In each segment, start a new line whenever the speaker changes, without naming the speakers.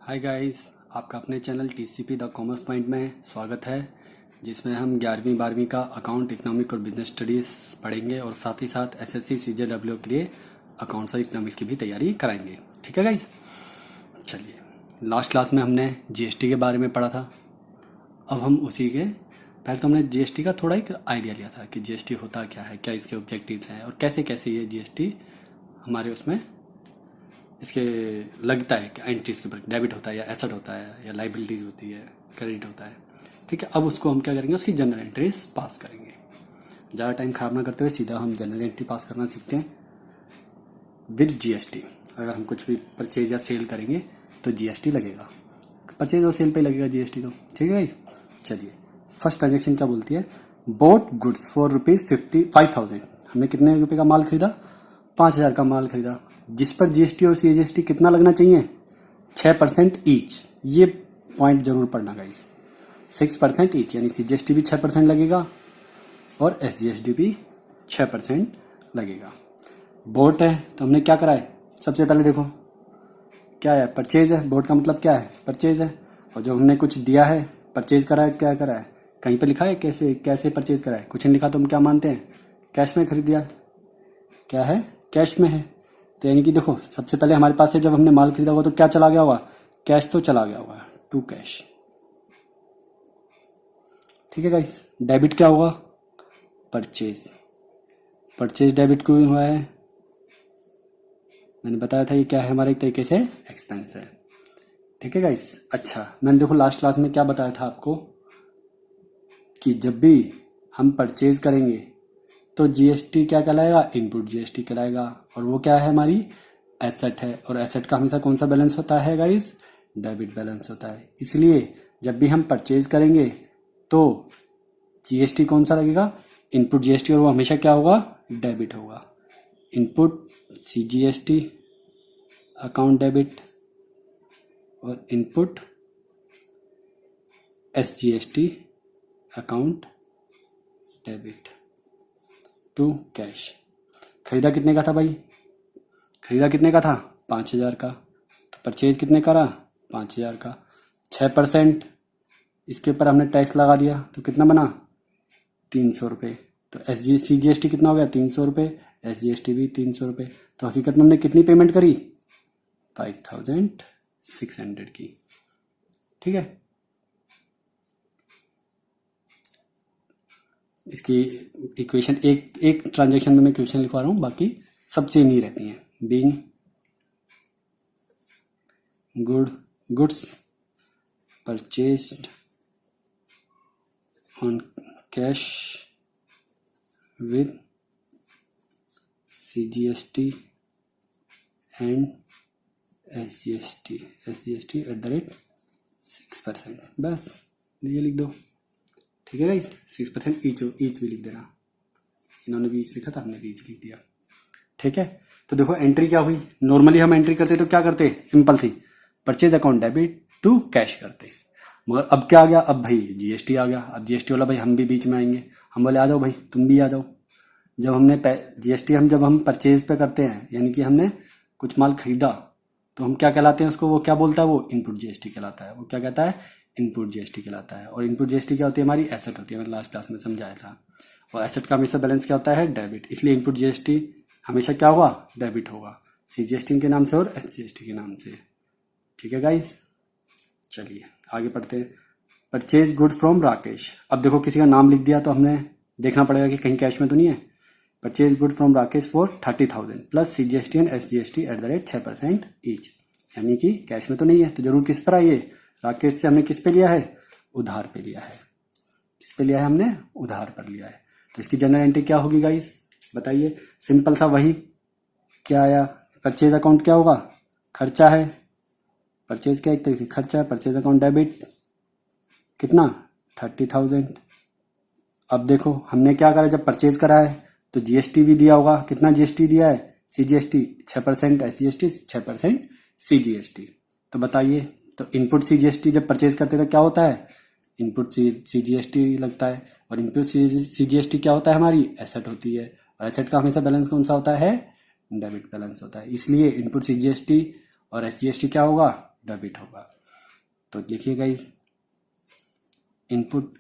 Hi guys, आपका अपने channel TCP the commerce point में स्वागत है, जिसमें हम 11वीं 12वीं का अकाउंट, इकोनॉमिक और बिजनेस स्टडीज पढ़ेंगे और साथ ही साथ एसएससी सीजेडब्ल्यू के लिए अकाउंट्स और इकोनॉमिक्स की भी तैयारी कराएंगे। ठीक है गाइस, चलिए। लास्ट क्लास में हमने जीएसटी के बारे में पढ़ा था। अब हम उसी के पहले तो हमने जीएसटी का थोड़ा एक आइडिया लिया था कि जीएसटी होता क्या है, क्या इसके ऑब्जेक्टिव्स हैं और कैसे कैसे ये जीएसटी हमारे उसमें इसके लगता है कि एंट्रीज के ऊपर डेबिट होता है या एसेट होता है या लाइबिलिटीज होती है, क्रेडिट होता है। ठीक है, अब उसको हम क्या करेंगे, उसकी जनरल एंट्रीज पास करेंगे। ज़्यादा टाइम खराब ना करते हुए सीधा हम जनरल एंट्री पास करना सीखते हैं विद जीएसटी। अगर हम कुछ भी परचेज या सेल करेंगे तो जीएसटी लगेगा, परचेज और सेल पे लगेगा जीएसटी। तो ठीक है, चलिए। फर्स्ट ट्रांजेक्शन क्या बोलती है, बोट गुड्स फॉर ₹5,000। हमने कितने रुपए का माल खरीदा, 5,000 का माल खरीदा, जिस पर जीएसटी और सीजीएसटी कितना लगना चाहिए, 6% ईच। ये पॉइंट जरूर पढ़ना गाइस, 6% ईच, यानी सीजीएसटी भी 6% लगेगा और एसजीएसटी भी 6% लगेगा। बोट है तो हमने क्या करा है, सबसे पहले देखो क्या है, परचेज है। बोट का मतलब क्या है, परचेज है। और जो हमने कुछ दिया है, परचेज करा है, क्या करा है, कहीं पे लिखा है कैसे कैसे परचेज करा है, कुछ नहीं लिखा तो हम क्या मानते हैं, कैश में खरीद दिया। क्या है, कैश में है। तो यानी कि देखो, सबसे पहले हमारे पास से जब हमने माल खरीदा होगा तो क्या चला गया होगा, कैश तो चला गया होगा, टू कैश। ठीक है गाइस, डेबिट क्या होगा, परचेज। परचेज डेबिट क्यों हुआ है, मैंने बताया था ये क्या है, हमारे एक तरीके से एक्सपेंस है। ठीक है गाइस, अच्छा, मैंने देखो लास्ट क्लास में क्या बताया था आपको कि जब भी हम परचेज करेंगे तो जीएसटी क्या कहलाएगा, इनपुट जीएसटी कहलाएगा। और वो क्या है, हमारी एसेट है। और एसेट का हमेशा कौन सा बैलेंस होता है गाइस, डेबिट बैलेंस होता है। इसलिए जब भी हम परचेज करेंगे तो जीएसटी कौन सा लगेगा, इनपुट जीएसटी, और वो हमेशा क्या होगा, डेबिट होगा। इनपुट सीजीएसटी अकाउंट डेबिट और input SGST account debit to cash. खरीदा कितने का था भाई, खरीदा कितने का था, 5,000 का। तो परचेज कितने का रहा, 5,000 का। 6% इसके ऊपर हमने टैक्स लगा दिया तो कितना बना, 300 रुपये। तो सीजीएसटी कितना हो गया, 300 रुपये, एसजीएसटी भी 300 रुपये। तो हकीकत में हमने कितनी पेमेंट करी, 5,600 की। ठीक है, इसकी इक्वेशन एक ट्रांजैक्शन में मैं इक्वेशन लिखवा रहा हूँ, बाकी सब सेम ही रहती हैं। Being goods purchased on cash with CGST and SGST @6%। बस ये लिख दो। ठीक है गाइस, 6% ईच भी लिख देना। इन्होंने भी ईच लिखा था, हमने भी ईच लिख दिया। ठीक है, तो देखो एंट्री क्या हुई। नॉर्मली हम एंट्री करते तो क्या करते, सिंपल सी, purchase account debit to cash करते। मगर अब क्या आ गया, अब भाई जीएसटी आ गया। अब जीएसटी वाला भाई हम भी बीच में आएंगे, हम बोले आ जाओ भाई, तुम भी आ जाओ। जब हमने जीएसटी जब हम परचेज पे करते हैं, यानी कि हमने कुछ माल खरीदा, तो हम क्या कहलाते हैं उसको, वो क्या बोलता है, वो इनपुट जीएसटी कहलाता है। वो क्या कहता है, इनपुट जीएसटी कहलाता है। और इनपुट जीएसटी क्या होती है, हमारी एसेट होती है, मैंने लास्ट क्लास में समझाया था। और एसेट का हमेशा बैलेंस क्या होता है, डेबिट। इसलिए इनपुट जीएसटी हमेशा क्या होगा, डेबिट होगा, सीजीएसटी के नाम से और एसजीएसटी के नाम से। ठीक है गाइस, चलिए आगे पढ़ते हैं। Purchase goods from Rakesh. अब देखो किसी का नाम लिख दिया तो हमने देखना पड़ेगा कि कहीं कैश में तो नहीं है। Purchase good from Rakesh for 30,000 plus CGST and SGST @6% each, यानी कि कैश में तो नहीं है, तो जरूर किस पर आई है, राकेश से हमने किस पे लिया है, उधार पे लिया है। किस पे लिया है, हमने उधार पर लिया है। तो इसकी जनरल एंट्री क्या होगी गाइस, बताइए। सिंपल सा वही क्या आया, परचेज अकाउंट क्या होगा, खर्चा है। परचेज क्या एक तरीके से खर्चा है, परचेज अकाउंट डेबिट कितना, 30,000। अब देखो हमने क्या करा, जब परचेज करा है तो जीएसटी भी दिया होगा, कितना जीएसटी दिया है, सीजीएसटी 6%, एसजीएसटी 6%, सीजीएसटी। तो बताइए, तो इनपुट सीजीएसटी जब परचेज करते तो क्या होता है, इनपुट सीजीएसटी लगता है। और इनपुट सीजीएसटी क्या होता है, हमारी एसेट होती है। और एसेट का हमेशा बैलेंस कौन सा होता है, डेबिट बैलेंस होता है। इसलिए इनपुट सीजीएसटी और एसजीएसटी क्या होगा, डेबिट होगा। तो देखिए guys, input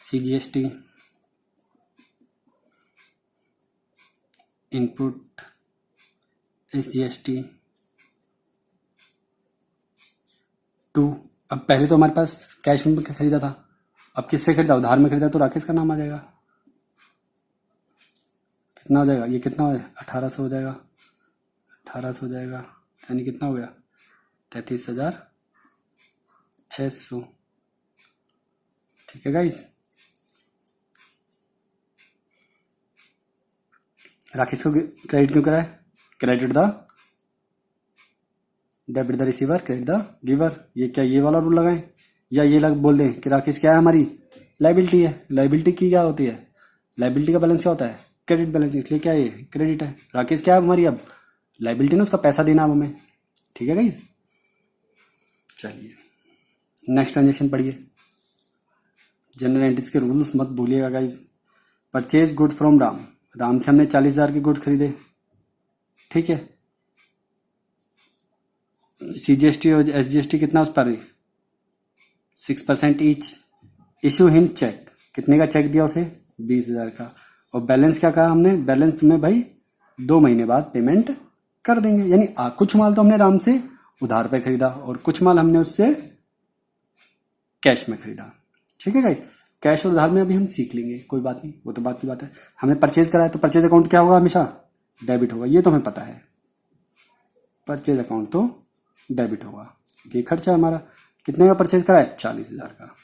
CGST, input SGST 2। अब पहले तो हमारे पास कैश में खरीदा था, अब किससे खरीदा, उधार में खरीदा, तो राकेश का नाम आ जाएगा। कितना हो जाएगा, ये कितना हो जाएगा, 1800 हो जाएगा, 1800 हो जाएगा, यानी कितना हो गया, 33,600। ठीक है गाइस, राकेश को क्रेडिट क्यों करा है, credit the debit the receiver, credit the giver. ये क्या, ये वाला रूल लगाएं, या ये लग बोल दें कि राकेश क्या है, हमारी लाइबिलिटी है। लाइबिलिटी की क्या होती है, लाइबिलिटी का बैलेंस क्या होता है, क्रेडिट बैलेंस, इसलिए क्या है, ये क्रेडिट है। राकेश क्या है हमारी अब लाइबिलिटी ना, उसका पैसा देना अब हमें। ठीक है गाइस, चलिए नेक्स्ट ट्रांजेक्शन पढ़िए। जनरल एंट्रीज के रूल्स मत भूलिएगा guys. Purchase good from Ram, Ram से हमने 40,000 के गुड्स खरीदे। ठीक है, CGST और SGST कितना उस पर, 6% ईच। इशू हिम चेक, कितने का चेक दिया उसे, 20,000 का। और बैलेंस क्या कहा हमने, बैलेंस में भाई 2 महीने बाद पेमेंट कर देंगे। यानी कुछ माल तो हमने राम से उधार पे खरीदा और कुछ माल हमने उससे कैश में खरीदा। ठीक है गाइस, कैश और उधार में अभी हम सीख लेंगे, कोई बात नहीं, वो तो बात की बात है। हमने परचेज करा है तो परचेज अकाउंट क्या होगा, हमेशा डेबिट होगा, ये तो हमें पता है। परचेज अकाउंट तो डेबिट होगा, ये खर्चा हमारा। कितने का परचेज करा है, 40,000 का।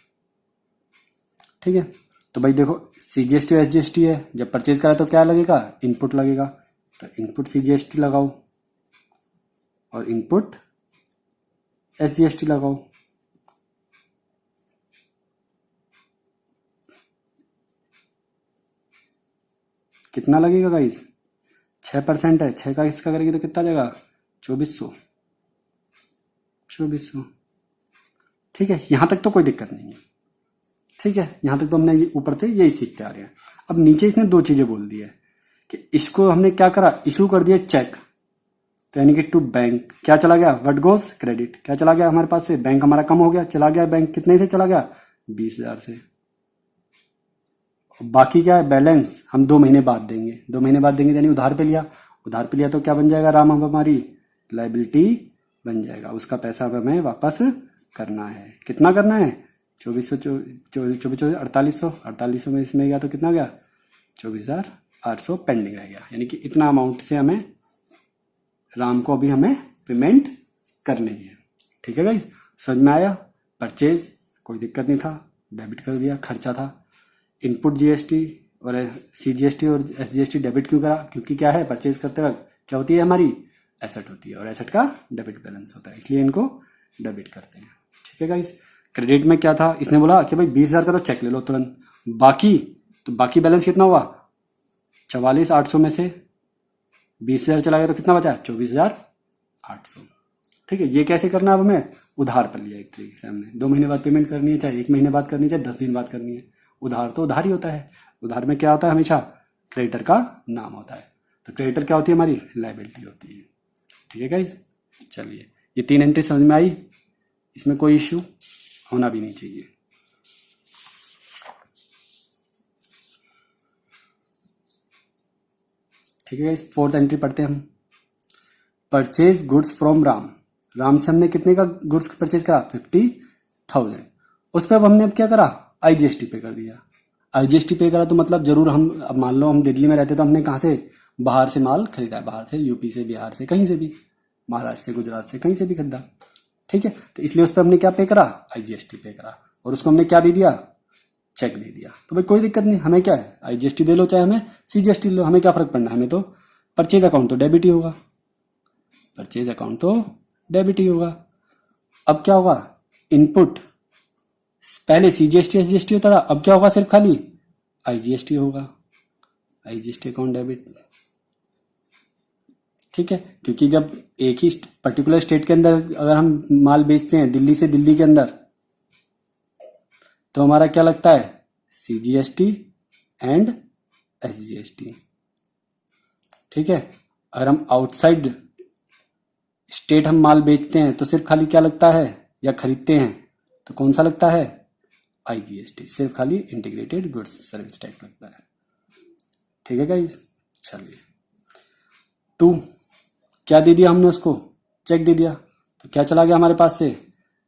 ठीक है, तो भाई देखो CGST और SGST है, जब परचेज करा तो क्या लगेगा, इनपुट लगेगा, तो इनपुट CGST लगाओ और इनपुट SGST लगाओ। कितना लगेगा गाइस, 6% है, 6 का इसका करेंगे तो कितना जाएगा, 2400। ठीक है, यहां तक तो कोई दिक्कत नहीं है। ठीक है, यहां तक तो हमने ये ऊपर से यही सीखते आ रहे हैं। अब नीचे इसने 2 चीजें बोल दी है कि इसको हमने क्या करा, इशू कर दिया चेक, तो यानी कि टू बैंक क्या चला गया, व्हाट गोस, क्रेडिट। क्या चला गया हमारे पास से, बैंक हमारा कम हो गया, चला गया बैंक, कितने से चला गया, 20,000 से। बाकी क्या है, बैलेंस हम 2 महीने बाद देंगे। 2 महीने बाद देंगे यानी उधार पे लिया, उधार पे लिया तो क्या बन जाएगा राम, अब हमारी लाइबिलिटी बन जाएगा, उसका पैसा हमें वापस करना है। कितना करना है, 4800 में इसमें गया तो कितना गया, 24,800 पेंडिंग रह गया। यानी कि इतना अमाउंट से हमें राम को अभी हमें पेमेंट करनी है। ठीक है गाइस, समझ में आया। परचेज कोई दिक्कत नहीं था, डेबिट कर दिया, खर्चा था। इनपुट GST और CGST और SGST डेबिट क्यों करा, क्योंकि क्या है, परचेज करते वक्त क्या होती है, हमारी एसेट होती है और एसेट का डेबिट बैलेंस होता है, इसलिए इनको डेबिट करते हैं। ठीक है गाइस, क्रेडिट में क्या था, इसने बोला कि भाई 20,000 का तो चेक ले लो तुरंत, बाकी बैलेंस कितना हुआ, 44,800 में से 20,000 चला गया तो कितना बचा, 24,800। ठीक है, ये कैसे करना, अब हमें उधार पर लिया एक तरीके से हमने। 2 महीने बाद पेमेंट करनी है, चाहे 1 महीने बाद करनी है, चाहे 10 दिन बाद करनी है। उधार तो उधार ही होता है। उधार में क्या होता है, हमेशा क्रेडिटर का नाम होता है, तो क्रेडिटर क्या होती है, हमारी लाइबिलिटी होती है। ठीक है गाइस, चलिए ये 3 एंट्री समझ में आई, इसमें कोई इश्यू होना भी नहीं चाहिए। ठीक है गाइस, 4th एंट्री पढ़ते हैं हम। Purchase goods from Ram, Ram से हमने कितने का गुड्स परचेज करा, 50,000। उस पर अब हमने अब क्या करा, IGST पे कर दिया। IGST पे करा तो मतलब जरूर हम, अब मान लो हम दिल्ली में रहते तो हमने कहाँ से, बाहर से माल खरीदा है, बाहर से, यूपी से, बिहार से, कहीं से भी, महाराष्ट्र से, गुजरात से, कहीं से भी खरीदा। ठीक है, तो इसलिए उस पर हमने क्या पे करा, IGST पे करा, और उसको हमने क्या दे दिया, चेक दे दिया। तो भाई कोई दिक्कत नहीं, हमें क्या है, IGST दे लो चाहे हमें CGST लो, हमें क्या फर्क पड़ना है, हमें तो परचेज अकाउंट तो डेबिट ही होगा, परचेज अकाउंट तो डेबिट ही होगा। अब क्या होगा, इनपुट पहले CGST SGST होता था, अब क्या होगा, सिर्फ खाली IGST होगा, IGST अकाउंट डेबिट। ठीक है, क्योंकि जब एक ही पर्टिकुलर स्टेट के अंदर अगर हम माल बेचते हैं, दिल्ली से दिल्ली के अंदर, तो हमारा क्या लगता है, CGST एंड SGST। ठीक है, अगर हम आउटसाइड स्टेट हम माल बेचते हैं तो सिर्फ खाली क्या लगता है, या खरीदते हैं तो कौन सा लगता है, IGST, सिर्फ खाली इंटीग्रेटेड गुड्स सर्विस टैक्स लगता है। ठीक है गाइस, चलिए 2 क्या दे दिया हमने उसको, चेक दे दिया, तो क्या चला गया हमारे पास से,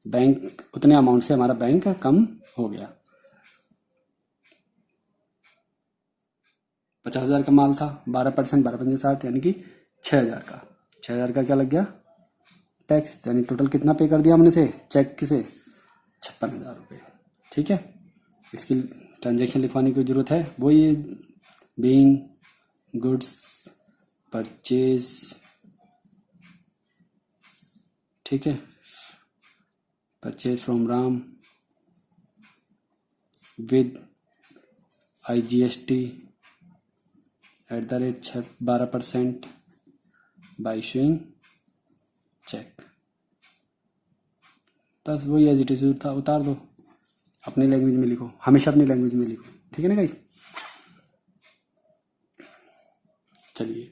बैंक उतने अमाउंट से हमारा बैंक कम हो गया। 50,000 का माल था, 12%, 12 60, यानी कि 6,000 का, 6,000 का क्या लग गया टैक्स, यानी टोटल कितना पे कर दिया हमने से चेक से, 56,000 रुपये। ठीक है, इसकी ट्रांजैक्शन लिखवाने की जरूरत है, वो ये बीइंग गुड्स परचेज, ठीक है, purchase from Ram with IGST @ 12% by issuing cheque. बस वही एज इट इज था, उतार दो, अपनी लैंग्वेज में लिखो, हमेशा अपनी लैंग्वेज में लिखो। ठीक है ना गाइस, चलिए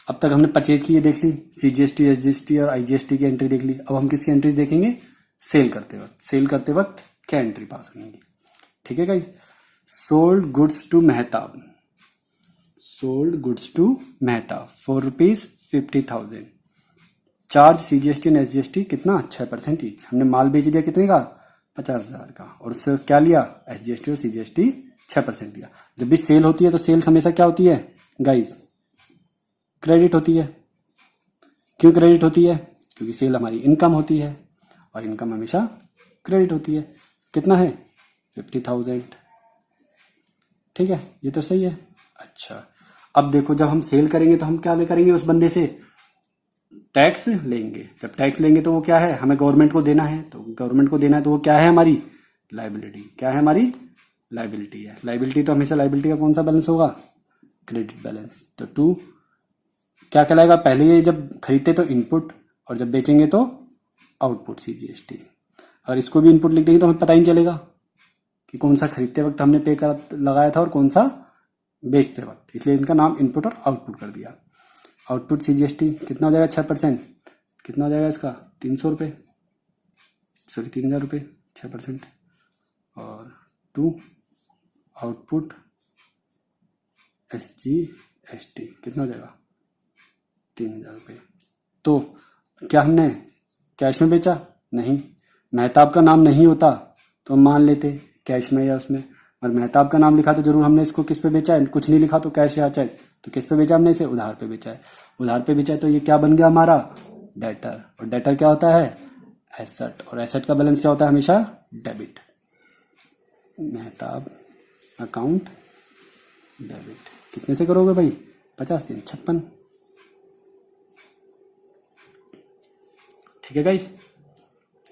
अब तक हमने परचेज की ये देख ली, CGST, SGST और IGST की एंट्री देख ली। अब हम किसकी एंट्रीज देखेंगे, सेल करते वक्त। सेल करते वक्त क्या एंट्री पास होंगी। ठीक है guys, sold goods to Mehtab, sold goods to Mehtab for ₹50,000, charge CGST and SGST कितना, 6% ईच। हमने माल बेच दिया कितने का, 50,000 का, और उससे क्या लिया, SGST और CGST 6% लिया। जब भी सेल होती है तो सेल्स हमेशा क्या होती है गाइस, क्रेडिट होती है। क्यों क्रेडिट होती है, क्योंकि सेल हमारी इनकम होती है और इनकम हमेशा क्रेडिट होती है। कितना है, 50,000। ठीक है, ये तो सही है। अच्छा, अब देखो जब हम सेल करेंगे तो हम क्या करेंगे, उस बंदे से टैक्स लेंगे। जब टैक्स लेंगे तो वो क्या है, हमें गवर्नमेंट को देना है, तो गवर्नमेंट को देना है तो वो क्या है, हमारी लाइबिलिटी। क्या है, हमारी लाइबिलिटी है। लाइबिलिटी तो हमेशा लाइबिलिटी का कौन सा बैलेंस होगा, क्रेडिट बैलेंस। तो 2 क्या कहलाएगा, पहले ये जब खरीदते तो इनपुट और जब बेचेंगे तो आउटपुट CGST। अगर इसको भी इनपुट लिख देंगे तो हमें पता ही नहीं चलेगा कि कौन सा खरीदते वक्त हमने पे कर लगाया था और कौन सा बेचते वक्त, इसलिए इनका नाम इनपुट और आउटपुट कर दिया। आउटपुट CGST कितना हो जाएगा, 6%, कितना हो जाएगा इसका, 300 रुपये, सॉरी 3,000 रुपये, 6%। और 2 आउटपुट SGST कितना हो जाएगा, 3,000 रुपये। तो क्या हमने कैश में बेचा, नहीं, मेहताब का नाम नहीं होता तो हम मान लेते कैश में या उसमें, और मेहताब का नाम लिखा तो जरूर हमने इसको किस पे बेचा है, कुछ नहीं लिखा तो कैश या चेक, तो किस पे बेचा हमने इसे, उधार पे बेचा है। उधार पे बेचा है तो ये क्या बन गया हमारा, डेटर। और डेटर क्या होता है, एसेट, और एसेट का बैलेंस क्या होता है, हमेशा डेबिट। मेहताब अकाउंट डेबिट, कितने से करोगे भाई, 50, 3, 56। ठीक है गाइस,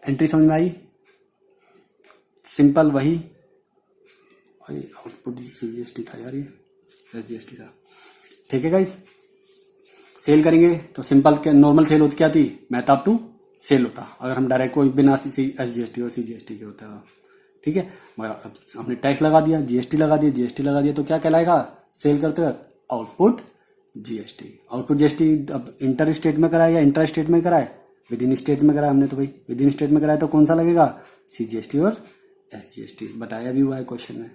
एंट्री समझ में आई, सिंपल वही आउटपुट CGST था यार, ये SGST था। ठीक है गाइस, सेल करेंगे तो सिंपल के नॉर्मल सेल होती क्या थी, मेहताब टू सेल होता, अगर हम डायरेक्ट कोई बिना SGST और CGST के होता था। ठीक है, मगर अब हमने टैक्स लगा दिया, GST लगा दिया, GST लगा दिया, तो क्या कहलाएगा सेल करते वक्त, आउटपुट GST। आउटपुट GST अब इंटर स्टेट में कराए या इंटर स्टेट में कराए, विद इन स्टेट में कराया हमने, तो भाई विद इन स्टेट में कराया तो कौन सा लगेगा, CGST और SGST, बताया भी हुआ है क्वेश्चन में।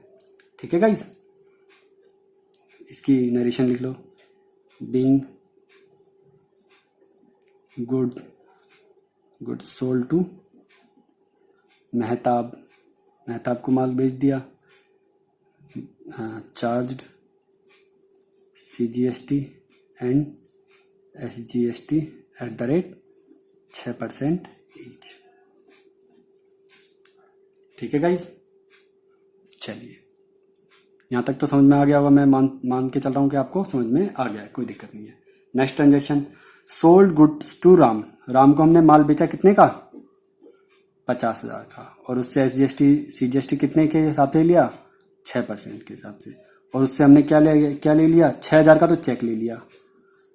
ठीक है गाइस, इसकी नरेशन लिख लो, being good sold to Mehtab, Mehtab को माल बेच दिया, charged CGST and SGST @ 6% each. ठीक है गाइस, चलिए यहाँ तक तो समझ में आ गया होगा, मैं मान के चल रहा हूँ कि आपको समझ में आ गया है, कोई दिक्कत नहीं है। Next transaction, sold goods to Ram, Ram को हमने माल बेचा कितने का, 50,000 का, और उससे SGST CGST कितने के हिसाब से लिया, 6% के हिसाब से, और उससे हमने क्या ले लिया, 6,000 का तो चेक ले लिया।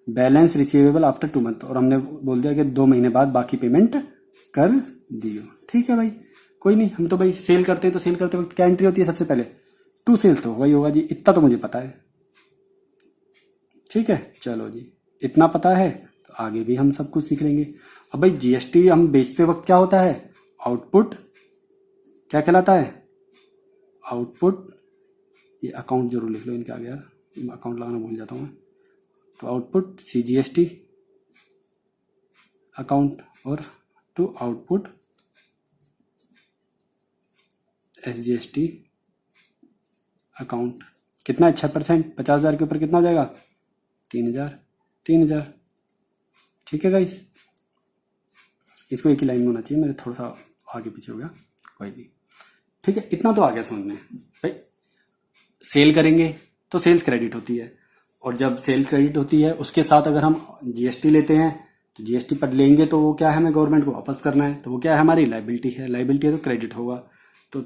बैलेंस रिसीवेबल आफ्टर 2 मंथ, और हमने बोल दिया कि 2 महीने बाद बाकी पेमेंट कर दियो। ठीक है भाई, कोई नहीं, हम तो भाई सेल करते हैं तो सेल करते वक्त क्या एंट्री होती है, सबसे पहले टू सेल तो वही होगा जी, इतना तो मुझे पता है। ठीक है, चलो जी, इतना पता है तो आगे भी हम सब कुछ सीख लेंगे। अब भाई GST हम बेचते वक्त क्या होता है, आउटपुट क्या कहलाता है? आउटपुट, ये अकाउंट जरूर लिख लो इनके आगे यार, अकाउंट लगाना भूल जाता हूँ मैं। तो आउटपुट CGST अकाउंट और टू आउटपुट SGST अकाउंट। कितना है? 6%। 50,000 के ऊपर कितना हो जाएगा? 3,000। ठीक है गाइस, इसको एक ही लाइन में होना चाहिए, मेरे थोड़ा सा आगे पीछे हो गया, कोई नहीं। ठीक है, इतना तो आ गया समझ में भाई। सेल करेंगे तो सेल्स क्रेडिट होती है, और जब सेल्स क्रेडिट होती है उसके साथ अगर हम GST लेते हैं तो GST पर लेंगे तो वो क्या है, हमें गवर्नमेंट को वापस करना है, तो वो क्या है, हमारी लाइबिलिटी है। लाइबिलिटी है तो क्रेडिट होगा, तो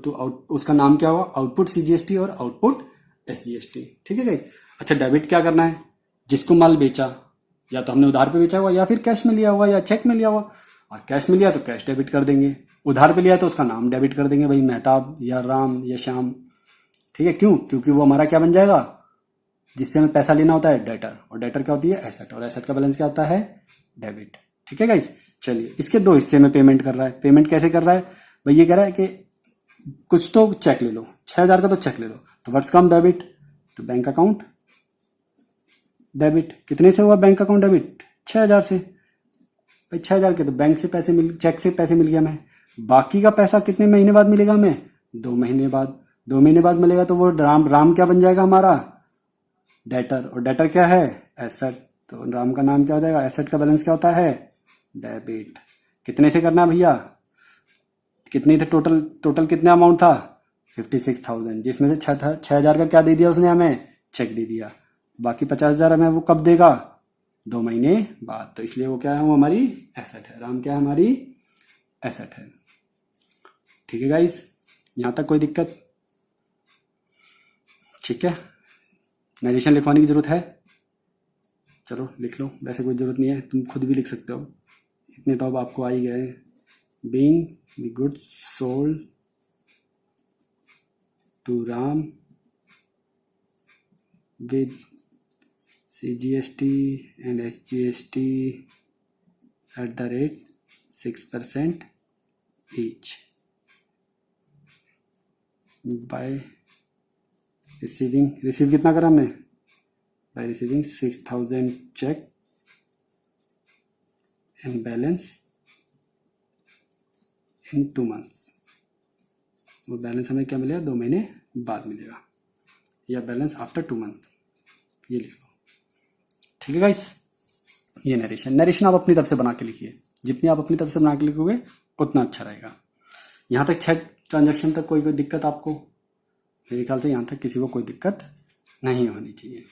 उसका नाम क्या होगा? आउटपुट CGST और आउटपुट SGST। ठीक है गाइस। अच्छा, डेबिट क्या करना है? जिसको माल बेचा, या तो हमने उधार पे बेचा हुआ या फिर कैश में लिया हुआ या चेक में लिया हुआ, और कैश में लिया तो कैश डेबिट कर देंगे, उधार पे लिया तो उसका नाम डेबिट कर देंगे, भाई मेहताब या राम या श्याम। ठीक है, क्यों? क्योंकि वो हमारा क्या बन जाएगा, जिससे हमें पैसा लेना होता है, डेटर, और डेटर क्या होती है? एसेट, और एसेट का बैलेंस क्या होता है? डेबिट। ठीक है गाइस। चलिए, इसके दो हिस्से में पेमेंट कर रहा है। पेमेंट कैसे कर रहा है भाई? ये कह रहा है कि कुछ तो चेक ले लो, 6,000 का तो चेक ले लो, तो व्हाट्स कम डेबिट, तो बैंक अकाउंट डेबिट। कितने से हुआ बैंक अकाउंट डेबिट? 6,000 से। भाई 6,000 के तो बैंक से पैसे मिल, चेक से पैसे मिल गया हमें। बाकी का पैसा कितने महीने बाद मिलेगा हमें? 2 महीने बाद। 2 महीने बाद मिलेगा तो वो राम क्या बन जाएगा हमारा? डेटर, और डेटर क्या है? एसेट, तो राम का नाम क्या हो जाएगा? एसेट का बैलेंस क्या होता है? डेबिट। कितने से करना है भैया? कितने थे टोटल कितना अमाउंट था? 56,000, जिसमें से 6,000 का क्या दे दिया उसने हमें? चेक दे दिया। बाकी 50,000 हमें वो कब देगा? 2 महीने बाद। तो इसलिए वो क्या है? वो हमारी एसेट है। राम क्या है? हमारी एसेट है। ठीक है गाइस, यहां तक कोई दिक्कत? ठीक है, नरेशन लिखवाने की जरूरत है? चलो लिख लो, वैसे कोई जरूरत नहीं है, तुम खुद भी लिख सकते हो, इतने तो अब आपको आ ही गए। Being the goods sold to Ram with CGST and SGST at the rate 6% each by receive कितना करा हमने? by receiving 6,000 check and balance in 2 months। वो बैलेंस हमें क्या मिलेगा? 2 महीने बाद मिलेगा, या बैलेंस आफ्टर 2 मंथ, ये लिख लो। ठीक है गाइस, ये नरेशन आप अपनी तरफ से बना के लिखिए। जितनी आप अपनी तरफ से बना के लिखोगे उतना अच्छा रहेगा। यहां तक 6 ट्रांजैक्शन तक कोई दिक्कत आपको? मेरे ख्याल से यहां तक किसी को कोई दिक्कत नहीं होनी चाहिए।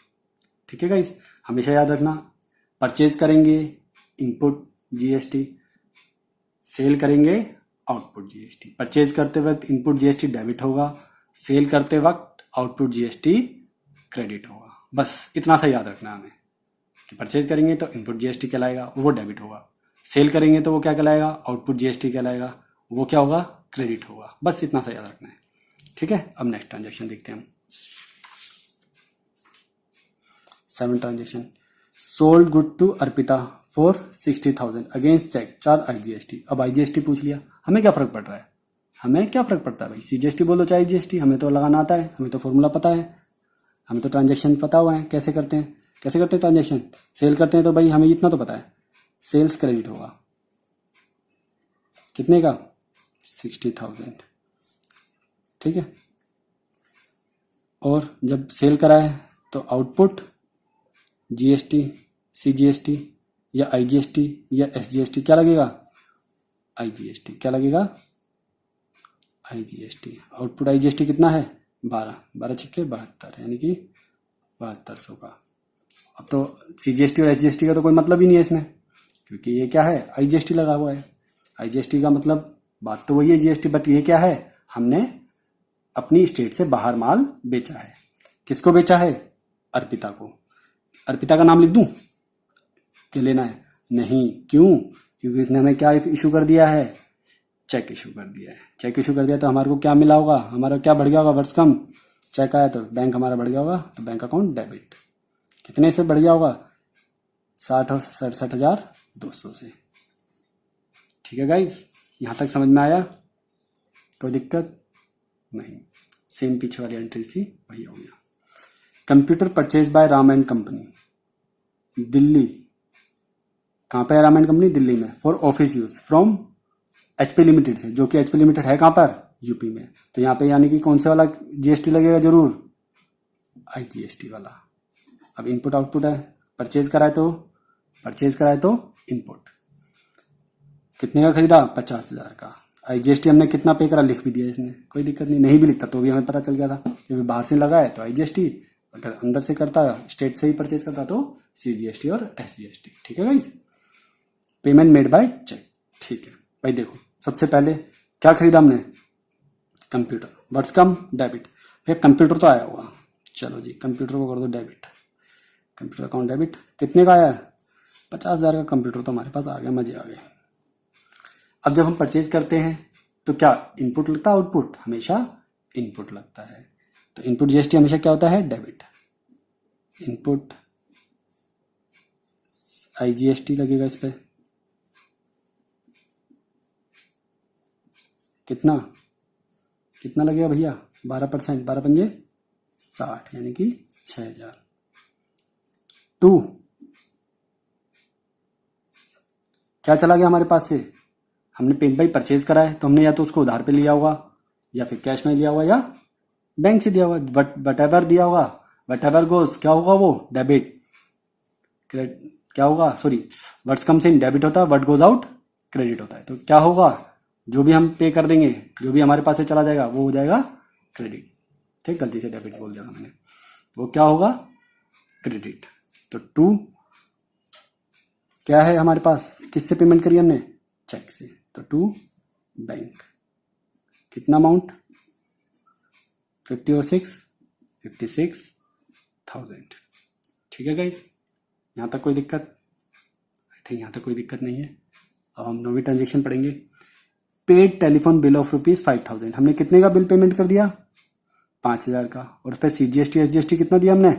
ठीक है गाइस, हमेशा याद रखना, परचेज करेंगे इनपुट GST, सेल करेंगे आउटपुट GST। परचेज करते वक्त इनपुट GST डेबिट होगा, सेल करते वक्त आउटपुट GST क्रेडिट होगा। बस इतना सा याद रखना हमें कि परचेज करेंगे तो इनपुट GST कहलाएगा, वो डेबिट होगा। सेल करेंगे तो वो क्या कहलाएगा? आउटपुट GST कहलाएगा, वो क्या होगा? क्रेडिट होगा। बस इतना सा याद रखना है। ठीक है, अब नेक्स्ट ट्रांजेक्शन देखते हैं हम। 7 transaction. Sold good to Arpita for 60,000 against cheque 4 IGST। अब IGST पूछ लिया, हमें क्या फर्क पड़ रहा है? हमें क्या फर्क पड़ता है भाई? CGST बोलो चाहे IGST, हमें तो लगाना आता है, हमें तो फॉर्मूला पता है, हमें तो ट्रांजेक्शन पता हुआ है कैसे करते हैं। कैसे करते हैं ट्रांजेक्शन? सेल करते हैं तो भाई हमें इतना तो पता है, सेल्स क्रेडिट होगा। कितने का? 60,000। ठीक है, और जब सेल करा है तो आउटपुट GST, CGST या IGST या SGST क्या लगेगा? IGST। क्या लगेगा? IGST। आउटपुट IGST कितना है? 12 छक्के 72, यानी कि 7200 का। अब तो CGST और SGST का तो कोई मतलब ही नहीं है इसमें, क्योंकि ये क्या है? IGST लगा हुआ है। IGST का मतलब बात तो वही है GST, बट ये क्या है? हमने अपनी स्टेट से बाहर माल बेचा है। किसको बेचा है? अर्पिता को। अर्पिता का नाम लिख दूं कि लेना है? नहीं। क्यों? क्योंकि इसने हमें क्या इशू कर दिया है? चेक इशू कर दिया है। चेक इशू कर दिया तो हमारे को क्या मिला होगा? हमारा क्या बढ़ गया होगा? वर्ष कम चेक आया तो बैंक हमारा बढ़ गया होगा, तो बैंक अकाउंट डेबिट। कितने से बढ़ गया होगा? 67,200 से। ठीक है गाइस, यहाँ तक समझ में आया? कोई दिक्कत नहीं, सेम पीछे वाली एंट्री थी वही हो गया। Computer purchase by Ram and company, Delhi. कहाँ पे है राम एंड कंपनी? दिल्ली में। For office use from HP limited से, जो कि एचपी लिमिटेड है कहाँ पर? यूपी में। तो यहाँ पे यानी कि कौन से वाला जीएसटी लगेगा? जरूर आईजीएसटी वाला। अब इनपुट आउटपुट है, परचेज कराए तो इनपुट। कितने का खरीदा? 50,000 का। आईजीएसटी हमने कितना पे करा लिख भी दिया इसने, कोई दिक्कत नहीं, नहीं भी लिखता तो भी हमें पता चल गया था, क्योंकि बाहर से लगा है तो आईजीएसटी, अगर अंदर से करता स्टेट से ही परचेज करता तो सीजीएसटी और एसजीएसटी। ठीक है guys. Payment made by cheque. ठीक है भाई, देखो सबसे पहले क्या खरीदा हमने? कंप्यूटर। What's come? डेबिट। भैया कंप्यूटर तो आया होगा, चलो जी कंप्यूटर को कर दो डेबिट। Computer account debit. कितने का आया? 50,000 का कंप्यूटर तो हमारे पास आ गया, मजे आ गए। अब जब हम परचेज करते हैं तो क्या इनपुट लगता है आउटपुट? हमेशा इनपुट लगता है। तो इनपुट जीएसटी हमेशा क्या होता है? डेबिट। इनपुट आईजीएसटी लगेगा इस पे। कितना लगेगा भैया? 12%। 12 पंजे 60, यानी कि 6,000। 2 क्या चला गया हमारे पास से? हमने पेड बाई परचेज करा है तो हमने या तो उसको उधार पे लिया होगा, या फिर कैश में लिया होगा, या बैंक से दिया होगा। वट एवर दिया होगा, वट एवर गोज, क्या होगा वो? डेबिट। क्या होगा? Sorry, what's comes in debit होता है, व्हाट गोज आउट क्रेडिट होता है। तो क्या होगा? जो भी हम पे कर देंगे, जो भी हमारे पास से चला जाएगा वो हो जाएगा क्रेडिट। ठीक, गलती से डेबिट बोल दिया मैंने, वो क्या होगा? क्रेडिट। तो 2 क्या है हमारे पास? किससे पेमेंट करी हमने? चेक से। तो 2 बैंक। कितना अमाउंट? 50 और 6 56,000। ठीक है गाइस, यहाँ तक कोई दिक्कत? आई थिंक यहाँ तक कोई दिक्कत नहीं है। अब हम नौवीं ट्रांजेक्शन पढ़ेंगे। Paid telephone bill of ₹5,000। हमने कितने का बिल पेमेंट कर दिया? 5,000 का। और उस पर सीजीएसटी एसजीएसटी कितना दिया हमने?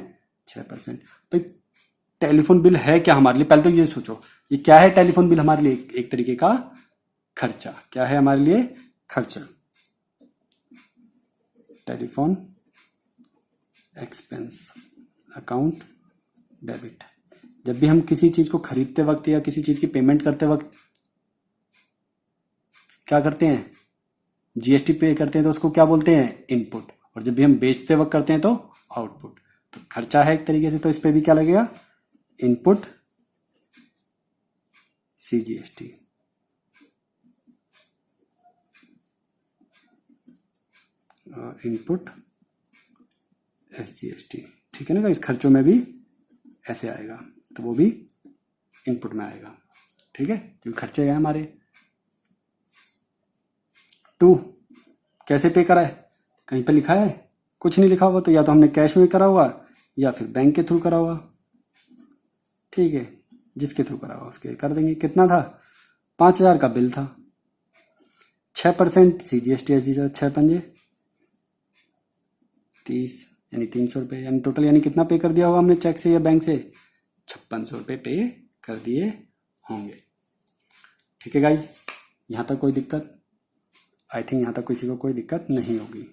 6%। भाई टेलीफोन बिल है क्या हमारे लिए? पहले तो ये सोचो, ये क्या है? टेलीफोन बिल हमारे लिए एक तरीके का खर्चा। क्या है हमारे लिए? खर्चा। Telephone expense account debit. जब भी हम किसी चीज को खरीदते वक्त या किसी चीज की पेमेंट करते वक्त क्या करते हैं? जीएसटी पे करते हैं तो उसको क्या बोलते हैं? इनपुट। और जब भी हम बेचते वक्त करते हैं तो आउटपुट। तो खर्चा है एक तरीके से, तो इस पे भी क्या लगेगा? Input CGST. और इनपुट एसजीएसटी। ठीक है ना, इस खर्चों में भी ऐसे आएगा, तो वो भी इनपुट में आएगा। ठीक है, क्योंकि खर्चे गए हमारे। 2 कैसे पे करा है? कहीं पे लिखा है? कुछ नहीं लिखा होगा, तो या तो हमने कैश में करा होगा या फिर बैंक के थ्रू करा होगा। ठीक है, जिसके थ्रू करा होगा उसके कर देंगे। कितना था? 5,000 का बिल था। 6% सीजीएसटी एसजीएसटी, 6 पंजे 30, यानी 300 रुपये, यानी टोटल यानी कितना पे कर दिया होगा हमने चेक से या बैंक से? 5600 रुपये पे कर दिए होंगे। ठीक है गाइस, यहाँ तक कोई दिक्कत? आई थिंक यहाँ तक किसी को कोई दिक्कत नहीं होगी।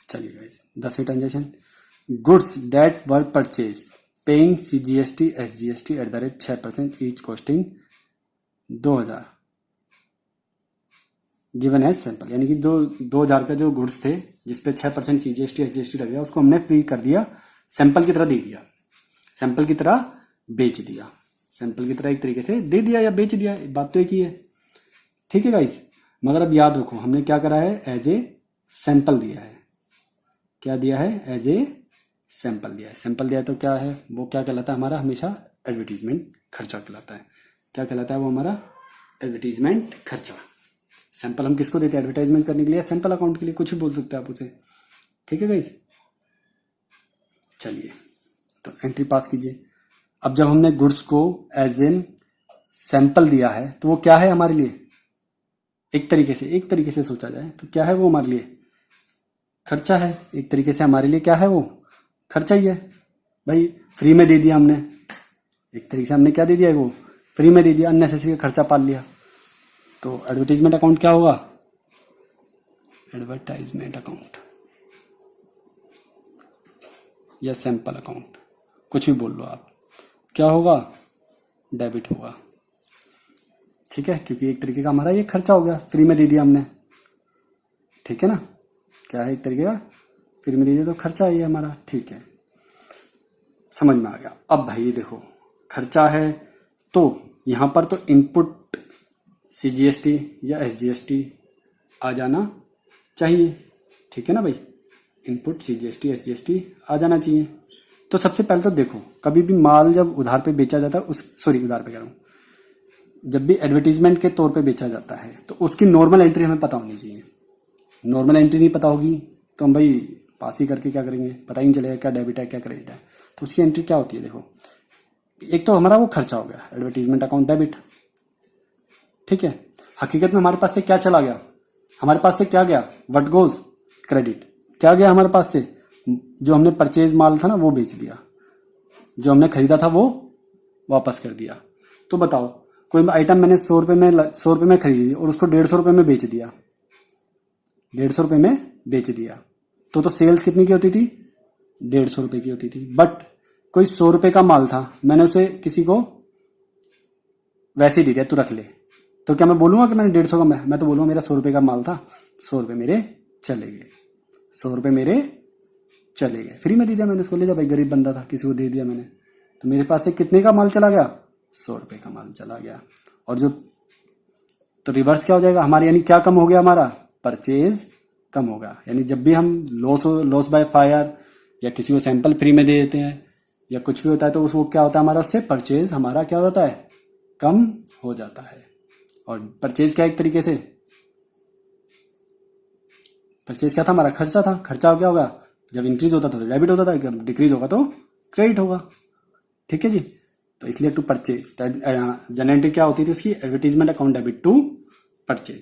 चलिए गाइस, 10वीं transaction. Goods that were purchase paying CGST SGST at the rate 6% each costing 2,000 given as sample. यानी कि 2,000 का जो गुड्स थे जिसपे 6% सीजीएसटी एसजीएसटी लग गया, उसको हमने फ्री कर दिया, सैंपल की तरह दे दिया, सैंपल की तरह बेच दिया। सैंपल की तरह एक तरीके से दे दिया या बेच दिया, बात तो एक ही है। ठीक है गाइस, मगर अब याद रखो हमने क्या करा है? एज ए सैंपल दिया है। क्या दिया है? एज ए सैंपल दिया है। सैंपल दिया है तो क्या है वो? क्या कहलाता है हमारा? हमेशा एडवर्टीजमेंट खर्चा कहलाता है। क्या कहलाता है वो? हमारा एडवर्टीजमेंट खर्चा। सैंपल हम किसको देते हैं? एडवर्टाइजमेंट करने के लिए, सैंपल अकाउंट के लिए, कुछ भी बोल सकते हैं आप उसे। ठीक है गाइस, चलिए तो एंट्री पास कीजिए। अब जब हमने गुड्स को एज एन सैंपल दिया है तो वो क्या है हमारे लिए? एक तरीके से सोचा जाए तो क्या है वो हमारे लिए? खर्चा है, एक तरीके से हमारे लिए क्या है, वो खर्चा ही है भाई, फ्री में दे दिया हमने, एक तरीके से हमने क्या दे दिया, वो फ्री में दे दिया, अननेसेसरी खर्चा पाल लिया। तो एडवर्टीजमेंट अकाउंट क्या होगा, एडवर्टाइजमेंट अकाउंट या सैंपल अकाउंट, कुछ भी बोल लो आप, क्या होगा, डेबिट होगा। ठीक है, क्योंकि एक तरीके का हमारा ये खर्चा हो गया, फ्री में दे दिया हमने, ठीक है ना, क्या है, एक तरीके का फ्री में दे दिया तो खर्चा है ये हमारा, ठीक है, समझ में आ गया। अब भाई देखो, खर्चा है तो यहां पर तो इनपुट CGST या SGST आ जाना चाहिए, ठीक है ना भाई, इनपुट CGST SGST आ जाना चाहिए। तो सबसे पहले तो देखो, कभी भी माल जब उधार पे बेचा जाता है, उधार पे कह रहा हूँ, जब भी एडवर्टीजमेंट के तौर पे बेचा जाता है तो उसकी नॉर्मल एंट्री हमें पता होनी चाहिए। नॉर्मल एंट्री नहीं पता होगी तो हम भाई पास ही करके क्या करेंगे, पता ही नहीं चलेगा क्या डेबिट है क्या क्रेडिट है। तो उसकी एंट्री क्या होती है, देखो, एक तो हमारा वो खर्चा हो गया, एडवर्टीजमेंट अकाउंट डेबिट, ठीक है। हकीकत में हमारे पास से क्या चला गया, हमारे पास से क्या गया, व्हाट गोज, क्रेडिट, क्या गया हमारे पास से, जो हमने परचेज माल था ना वो बेच दिया, जो हमने खरीदा था वो वापस कर दिया। तो बताओ, कोई आइटम मैंने 100 रुपए में खरीदी और उसको 150 रुपए में बेच दिया, 150 रुपए में बेच दिया, तो सेल्स कितनी की होती थी, 150 रुपए की होती थी। बट कोई 100 रुपए का माल था, मैंने उसे किसी को वैसे ही दे दिया, तू रख ले, तो क्या मैं बोलूंगा कि मैंने 150 का, मैं तो बोलूंगा मेरा 100 रुपए का माल था, 100 रुपए मेरे चले गए, 100 रुपए मेरे चले गए, फ्री में दे दिया मैंने उसको, ले जा भाई, गरीब बंदा था, किसी को दे दिया मैंने, तो मेरे पास से कितने का माल चला गया, 100 रुपए का माल चला गया। और जो तो रिवर्स क्या हो जाएगा हमारे, यानी क्या कम हो गया हमारा, परचेज कम होगा। यानी जब भी हम लॉस बाय फायर या किसी को सैंपल फ्री में दे देते हैं या कुछ भी होता है, तो उसको क्या होता है हमारा, उससे परचेज हमारा क्या हो जाता है, कम हो जाता है। और परचेज क्या, एक तरीके से परचेज क्या था, हमारा खर्चा था, खर्चा क्या होगा, जब इंक्रीज होता था तो डेबिट होता था, जब डिक्रीज होगा तो क्रेडिट होगा, ठीक है जी। तो इसलिए टू परचेज जनरल एंट्री क्या होती थी उसकी, advertisement account debit to purchase,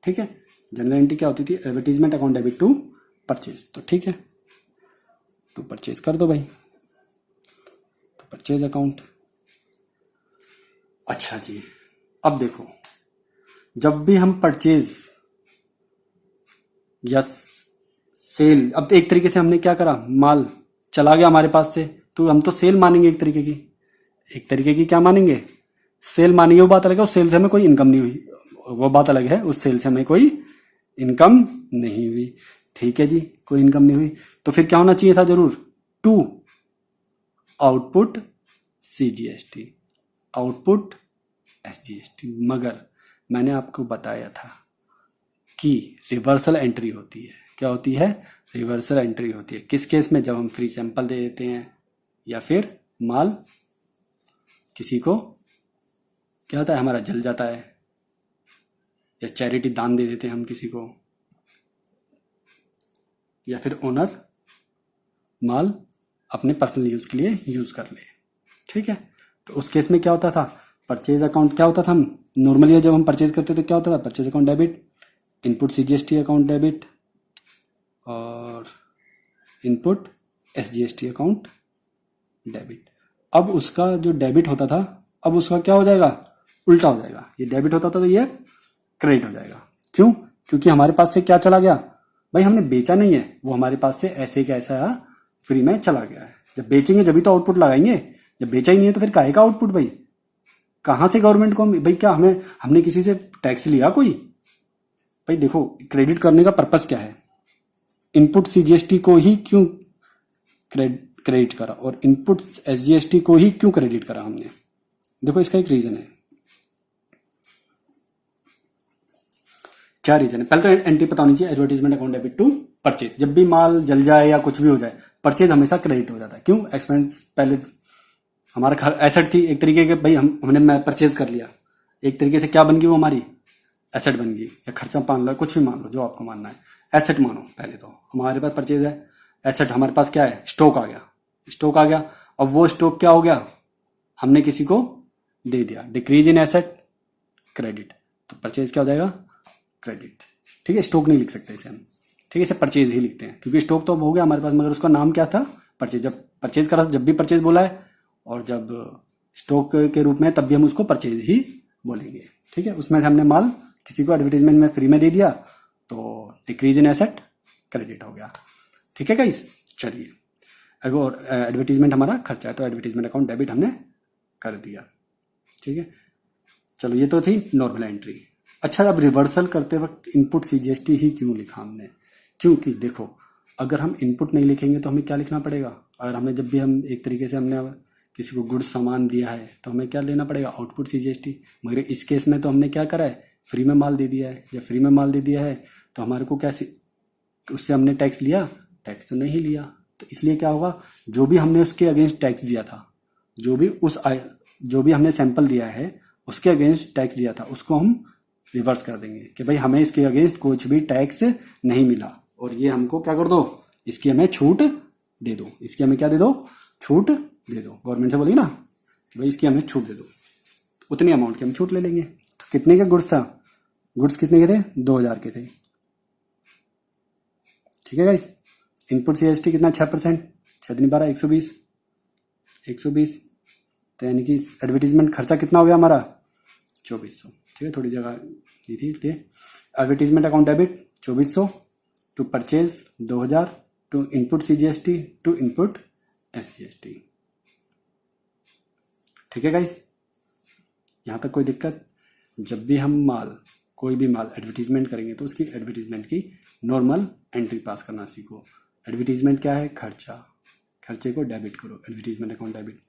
ठीक है, जनरल एंट्री क्या होती थी, advertisement account debit to purchase. तो ठीक है, तो परचेज कर दो भाई, तो परचेज अकाउंट। अच्छा जी, अब देखो, जब भी हम परचेज या सेल, अब एक तरीके से हमने क्या करा, माल चला गया हमारे पास से, तो हम तो सेल मानेंगे, एक तरीके की क्या मानेंगे, सेल मानेंगे, वो बात अलग है, उस सेल से हमें कोई इनकम नहीं हुई, वो बात अलग है, उस सेल से हमें कोई इनकम नहीं हुई, ठीक है जी, कोई इनकम नहीं हुई, तो फिर क्या होना चाहिए था जरूर, to output CGST, output SGST। मगर मैंने आपको बताया था कि रिवर्सल एंट्री होती है, क्या होती है, रिवर्सल एंट्री होती है, किस केस में, जब हम फ्री सैंपल दे देते हैं या फिर माल किसी को क्या होता है हमारा जल जाता है, या चैरिटी दान दे देते हैं हम किसी को, या फिर ओनर माल अपने पर्सनल यूज के लिए यूज कर ले, ठीक है। तो उस केस में क्या होता था, परचेज अकाउंट क्या होता था, हम नॉर्मली जब हम परचेज करते थे क्या होता था, purchase account debit, input CGST account debit और इनपुट SGST अकाउंट डेबिट। अब उसका जो डेबिट होता था, अब उसका क्या हो जाएगा, उल्टा हो जाएगा, ये डेबिट होता था तो ये क्रेडिट हो जाएगा। क्यों, क्योंकि हमारे पास से क्या चला गया भाई, हमने बेचा नहीं है, वो हमारे पास से ऐसे का ऐसा फ्री में चला गया है। जब बेचेंगे जब भी तो आउटपुट लगाएंगे, जब बेचा ही नहीं है तो फिर काहे का आउटपुट भाई, कहां से गवर्नमेंट को भाई, क्या हमने किसी से टैक्स लिया कोई, भाई देखो क्रेडिट करने का पर्पस क्या है, इनपुट CGST को ही क्यों क्रेडिट करा और इनपुट SGST को ही क्यों क्रेडिट करा हमने, देखो इसका एक रीजन है। क्या रीजन है, पहले तो एंट्री पता होनी चाहिए, advertisement account debit to purchase. जब भी माल जल जाए या कुछ भी हो जाए, परचेज हमेशा क्रेडिट हो जाता है। क्यों, एक्सपेंस पहले हमारा एसेट थी एक तरीके के, भाई हमने परचेज कर लिया, एक तरीके से क्या बन गई वो हमारी एसेट बन गई, या खर्चा मान लो, कुछ भी मान लो जो आपको मानना है, एसेट मानो। पहले तो हमारे पास परचेज है, एसेट हमारे पास क्या है, स्टॉक आ गया। अब वो स्टॉक क्या हो गया, हमने किसी को दे दिया, डिक्रीज इन एसेट क्रेडिट, तो परचेज क्या हो जाएगा, क्रेडिट, ठीक है। स्टॉक नहीं लिख सकते इसे हम, ठीक है, इसे परचेज ही लिखते हैं क्योंकि स्टॉक तो अब हो गया हमारे पास, मगर उसका नाम क्या था, परचेज। जब परचेज करा, जब भी परचेज बोला है, और जब स्टॉक के रूप में तब भी हम उसको परचेज ही बोलेंगे। ठीक है, उसमें से हमने माल किसी को एडवर्टीजमेंट में फ्री में दे दिया तो डिक्रीज इन एसेट क्रेडिट हो गया। ठीक है गाइस, चलिए और एडवर्टीजमेंट हमारा खर्चा है तो एडवर्टीजमेंट अकाउंट डेबिट हमने कर दिया। ठीक है, चलो ये तो थी नॉर्मल एंट्री। अच्छा, अब रिवर्सल करते वक्त इनपुट सीजीएसटी ही क्यों लिखा हमने? क्योंकि देखो, अगर हम इनपुट नहीं लिखेंगे तो हमें क्या लिखना पड़ेगा? अगर हमें जब भी हम एक तरीके से हमने किसी को गुड्स सामान दिया है तो हमें क्या लेना पड़ेगा? Output CGST. मगर इस केस में तो हमने क्या करा है, फ्री में माल दे दिया है। जब फ्री में माल दे दिया है तो हमारे को क्या उससे हमने टैक्स लिया? टैक्स तो नहीं लिया। तो इसलिए क्या होगा, जो भी हमने उसके अगेंस्ट टैक्स दिया था, जो भी हमने सैंपल दिया है उसके अगेंस्ट टैक्स दिया था, उसको हम रिवर्स कर देंगे कि भाई हमें इसके अगेंस्ट कुछ भी टैक्स नहीं मिला और ये हमको क्या कर दो, इसकी हमें छूट दे दो। इसकी हमें क्या दे दो? छूट दे दो। गवर्नमेंट से बोलिए ना कि भाई इसकी हमें छूट दे दो, तो उतनी अमाउंट की हम छूट ले लेंगे। तो कितने का गुड्स था? गुड्स कितने के थे? 2000 के थे। ठीक है गाइस, इनपुट सीजीएसटी कितना? 6%। 6 दूनी 12, 120। 120 तो यानी कि एडवर्टीजमेंट खर्चा कितना हो गया हमारा? 2400। ठीक है, थोड़ी जगह दी थी। Advertisement account debit 2400 to purchase 2000 to input CGST to input SGST. ठीक है गाइस, यहां तक कोई दिक्कत? जब भी हम कोई भी माल एडवर्टीजमेंट करेंगे तो उसकी एडवर्टीजमेंट की नॉर्मल एंट्री पास करना सीखो। एडवर्टीजमेंट क्या है? खर्चा। खर्चे को डेबिट करो, एडवर्टीजमेंट अकाउंट डेबिट।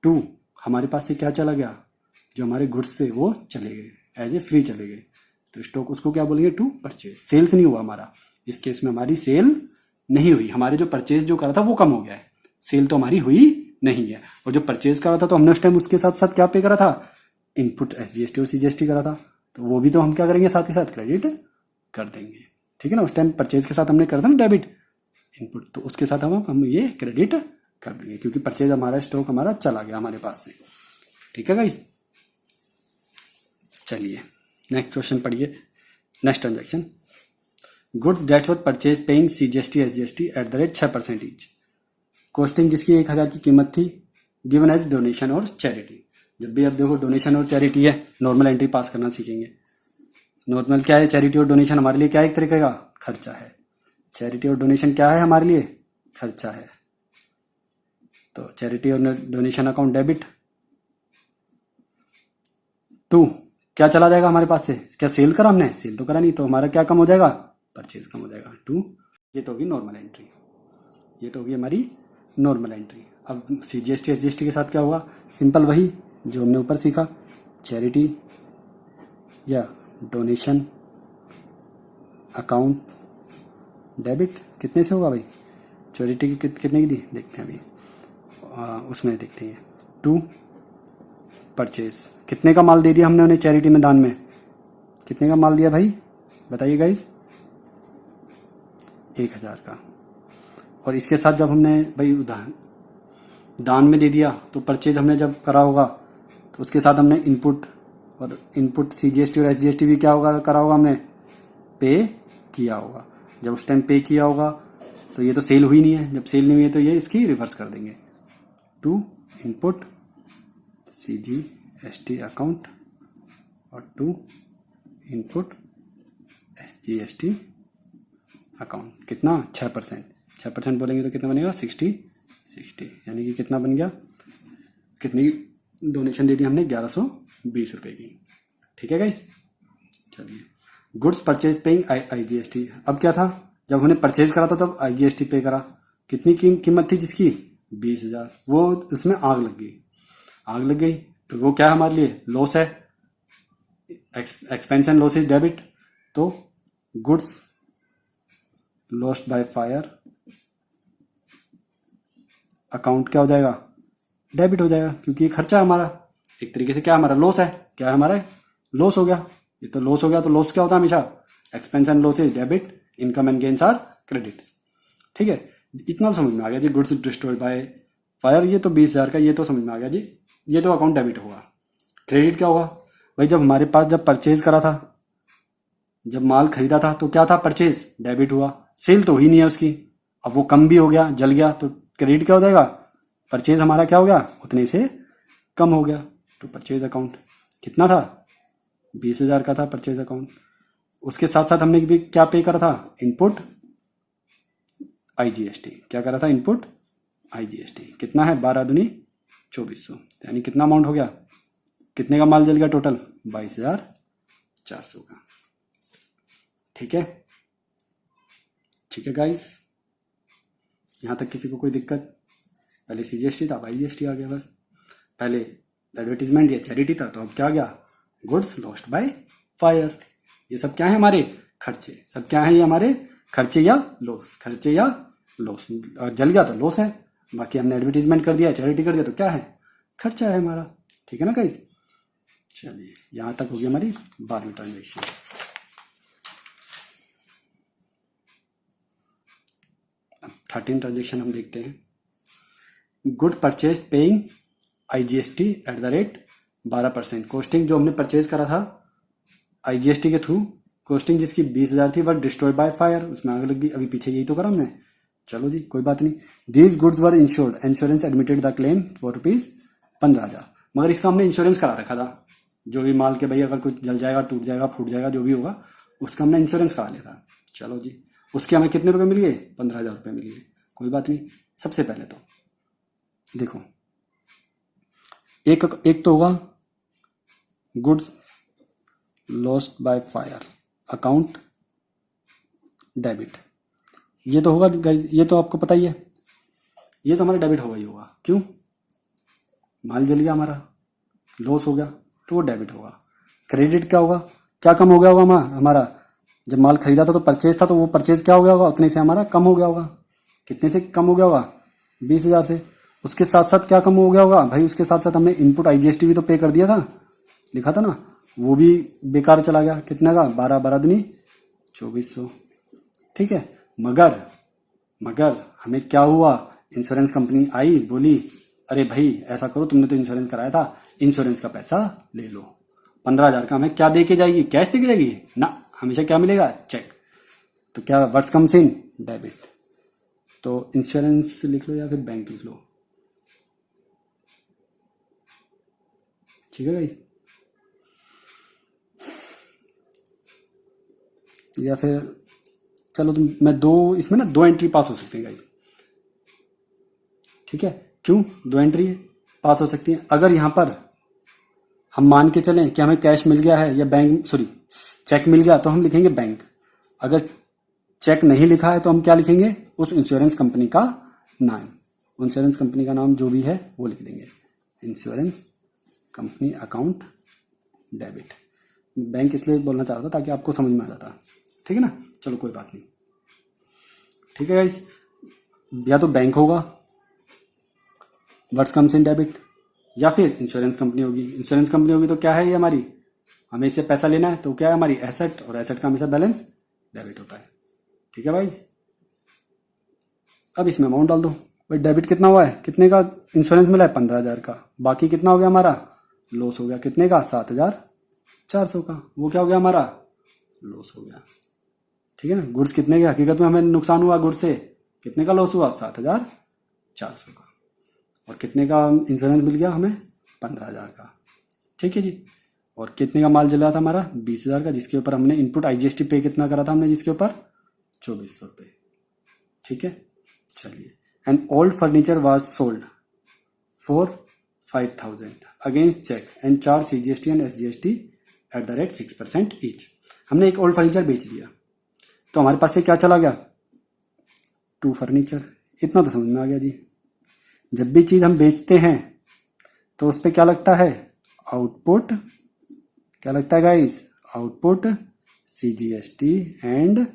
टू, हमारे पास से क्या चला गया? जो हमारे गुड्स थे वो चले गए, एज ए फ्री चले गए, तो स्टॉक उसको क्या बोलेंगे? To purchase. सेल्स नहीं हुआ हमारा, इस केस में हमारी सेल नहीं हुई। हमारे जो परचेज जो करा था वो कम हो गया है, सेल तो हमारी हुई नहीं है। और जो परचेज करा था तो हमने उस टाइम उसके साथ साथ क्या पे करा था? इनपुट एसजीएसटी और सीजीएसटी करा था, तो वो भी तो हम क्या करेंगे? साथ ही साथ क्रेडिट कर देंगे। ठीक है ना, उस टाइम परचेज के साथ हमने करा था ना डेबिट इनपुट, तो उसके साथ हम ये क्रेडिट कर देंगे क्योंकि परचेज हमारा, स्टॉक हमारा चला गया हमारे पास से। ठीक है गाइस, चलिए नेक्स्ट क्वेश्चन पढ़िए। Next transaction, goods that were purchase paying CGST SGST at the rate 6% each. Costing जिसकी 1000 की कीमत थी, गिवन एज डोनेशन और चैरिटी। जब भी आप देखो डोनेशन और चैरिटी है, नॉर्मल एंट्री पास करना सीखेंगे। नॉर्मल क्या है? चैरिटी और डोनेशन हमारे लिए क्या एक तरीके का खर्चा है। चैरिटी और डोनेशन क्या है हमारे लिए? खर्चा है। तो चैरिटी और डोनेशन अकाउंट डेबिट। टू, क्या चला जाएगा हमारे पास से? क्या सेल करा हमने? सेल तो करा नहीं, तो हमारा क्या कम हो जाएगा? परचेज कम हो जाएगा। टू, ये तो होगी नॉर्मल एंट्री, ये तो होगी हमारी नॉर्मल एंट्री। अब सीजीएसटी एसजीएसटी के साथ क्या होगा? सिंपल वही जो हमने ऊपर सीखा, चैरिटी या डोनेशन अकाउंट डेबिट। कितने से होगा भाई? चैरिटी की कितने की दी देखते हैं अभी, उसमें देखते हैं। टू परचेज, कितने का माल दे दिया हमने उन्हें चैरिटी में दान में? कितने का माल दिया भाई बताइए गाइस? 1000 का। और इसके साथ जब हमने भाई दान में दे दिया तो परचेज हमने जब करा होगा तो उसके साथ हमने इनपुट सीजीएसटी और एसजीएसटी भी क्या होगा? करा होगा हमने, पे किया होगा। जब उस टाइम पे किया होगा तो ये तो सेल हुई नहीं है, जब सेल नहीं हुई है तो ये इसकी रिवर्स कर देंगे। टू इनपुट सीजीएसटी अकाउंट और टू इनपुट एसजीएसटी अकाउंट। कितना? 6%। 6% बोलेंगे तो कितना बनेगा? 60 यानी कि कितना बन गया? कितनी डोनेशन दे दी हमने? 1120 रुपए की। ठीक है गाइस, चलिए गुड्स परचेज पेइंग आईजीएसटी। अब क्या था? जब हमने परचेज करा था तब आईजीएसटी पे करा। कितनी कीमत थी जिसकी? 20,000। वो उसमें आग लग गई, आग लग गई तो वो क्या है हमारे लिए? लॉस है। एक्सपेंशन लॉस इज डेबिट, तो goods lost by fire account क्या हो जाएगा? डेबिट हो जाएगा क्योंकि ये खर्चा है हमारा, एक तरीके से क्या हमारा? लॉस है। क्या है हमारा? लॉस हो गया। ये तो लॉस हो गया, तो लॉस क्या होता है हमेशा? Expenses loss is debit, income and gains are credits. ठीक है, इतना तो समझ में आ गया जी। गुड्स डिस्ट्रॉयड बाय फायर, ये तो 20,000 का, ये तो समझ में आ गया जी। ये तो अकाउंट डेबिट होगा। क्रेडिट क्या होगा भाई? जब हमारे पास जब परचेज करा था, जब माल खरीदा था तो क्या था? परचेज डेबिट हुआ। सेल तो हुई नहीं है उसकी, अब वो कम भी हो गया, जल गया, तो क्रेडिट क्या हो जाएगा, परचेज हमारा क्या हो गया, उतने से कम हो गया। तो परचेज अकाउंट कितना था, 20,000 का था परचेज अकाउंट। उसके साथ साथ हमने भी क्या पे करा था, इनपुट आईजीएसटी। क्या करा था, इनपुट आईजीएसटी। कितना है, 12 दूनी 2400, यानी कितना अमाउंट हो गया, कितने का माल जल गया टोटल, 22,400 का। ठीक है, ठीक है गाइस, यहां तक किसी को कोई दिक्कत? पहले सीजीएसटी था, अब आईजीएसटी आ गया बस। पहले एडवर्टीजमेंट या चैरिटी था, तो अब क्या आ गया, गुड्स लॉस्ट बाय फायर। ये सब क्या है, हमारे खर्चे। सब क्या है ये, हमारे खर्चे या लॉस, खर्चे या लॉस। और जल गया तो लॉस है, बाकी हमने एडवर्टीजमेंट कर दिया, चैरिटी कर दिया, तो क्या है, खर्चा है हमारा। ठीक है ना गाइस, चलिए यहां तक होगी हमारी 12वीं ट्रांजेक्शन। अब 13 ट्रांजेक्शन हम देखते हैं। Good purchase paying IGST eight the rate 12%। Costing जो हमने परचेज करा था आईजीएसटी के थ्रू, कॉस्टिंग जिसकी 20,000 थी, वह डिस्ट्रॉयड बाय फायर, उसमें आग लग गई। अभी पीछे यही तो करा हमने, चलो जी कोई बात नहीं। These goods were insured, insurance admitted the claim for ₹15,000। मगर इसका हमने इंश्योरेंस करा रखा था, जो भी माल के भाई अगर कुछ जल जाएगा, टूट जाएगा, फूट जाएगा, जो भी होगा उसका हमने इंश्योरेंस करा लिया था। चलो जी, उसके हमें कितने रुपए मिल गए, 15,000 रुपये मिल गए। कोई बात नहीं। सबसे पहले तो देखो, एक तो होगा goods lost by fire account debit. ये तो होगा गाइस, ये तो आपको पता ही है, ये तो हमारा डेबिट होगा ही होगा। क्यों, माल जल गया हमारा, लॉस हो गया, तो वो डेबिट होगा। क्रेडिट क्या होगा, क्या कम हो गया होगा हमारा, जब माल खरीदा था तो परचेज था, तो वो परचेज क्या हो गया होगा, उतने से हमारा कम हो गया होगा। कितने से कम हो गया होगा, 20,000 से। उसके साथ साथ क्या कम हो गया होगा भाई, उसके साथ साथ हमने इनपुट आईजीएसटी भी तो पे कर दिया था, लिखा था ना, वो भी बेकार चला गया। कितना का, 12 दूनी 2400। ठीक है, मगर हमें क्या हुआ, इंश्योरेंस कंपनी आई, बोली अरे भाई ऐसा करो, तुमने तो इंश्योरेंस कराया था, इंश्योरेंस का पैसा ले लो। 15,000 का हमें क्या दे के जाएगी, कैश दे के जाएगी ना, हमेशा क्या मिलेगा, चेक। तो क्या वर्ड्स कम्स इन, डेबिट। तो इंश्योरेंस लिख लो या फिर बैंक लिख लो। ठीक है भाई, या फिर चलो तुम, मैं इसमें ना 2 एंट्री पास हो सकती है गाइस। ठीक है, क्यों 2 एंट्री पास हो सकती है, अगर यहां पर हम मान के चलें कि हमें कैश मिल गया है या चेक मिल गया, तो हम लिखेंगे बैंक। अगर चेक नहीं लिखा है तो हम क्या लिखेंगे, उस इंश्योरेंस कंपनी का नाम, इंश्योरेंस कंपनी का नाम जो भी है वो लिख देंगे, insurance company account debit. Bank इसलिए बोलना चाह रहा था ताकि आपको समझ में आ जाता। ठीक है ना, चलो कोई बात नहीं। ठीक है गाइस, या तो बैंक होगा वर्ड्स कम्स इन डेबिट, या फिर इंश्योरेंस कंपनी होगी। इंश्योरेंस कंपनी होगी तो क्या है, ये हमारी, हमें इससे पैसा लेना है, तो क्या है हमारी एसेट, और एसेट का हमेशा बैलेंस डेबिट होता है। ठीक है भाई, अब इसमें अमाउंट डाल दो भाई। डेबिट कितना हुआ है, कितने का इंश्योरेंस मिला है, 15,000 का। बाकी कितना हो गया हमारा, लॉस हो गया, कितने का, 7,400 का। वो क्या हो गया हमारा, लॉस हो गया। ठीक है ना, गुड्स कितने के, हकीकत में हमें नुकसान हुआ गुड्स से, कितने का लॉस हुआ, 7,400 का। और कितने का इंश्योरेंस मिल गया हमें, 15,000 का। ठीक है जी, और कितने का माल जला था हमारा, 20,000 का, जिसके ऊपर हमने इनपुट आईजीएसटी पे कितना करा था हमने, जिसके ऊपर 2400 रुपये। ठीक है, चलिए। And old furniture was sold for 5,000 against cheque and charge CGST and SGST at the rate 6% each. हमने एक ओल्ड फर्नीचर बेच दिया, तो हमारे पास से क्या चला गया, 2 फर्नीचर। इतना तो समझ में आ गया जी। जब भी चीज हम बेचते हैं तो उस पर क्या लगता है, आउटपुट। क्या लगता है guys, output CGST and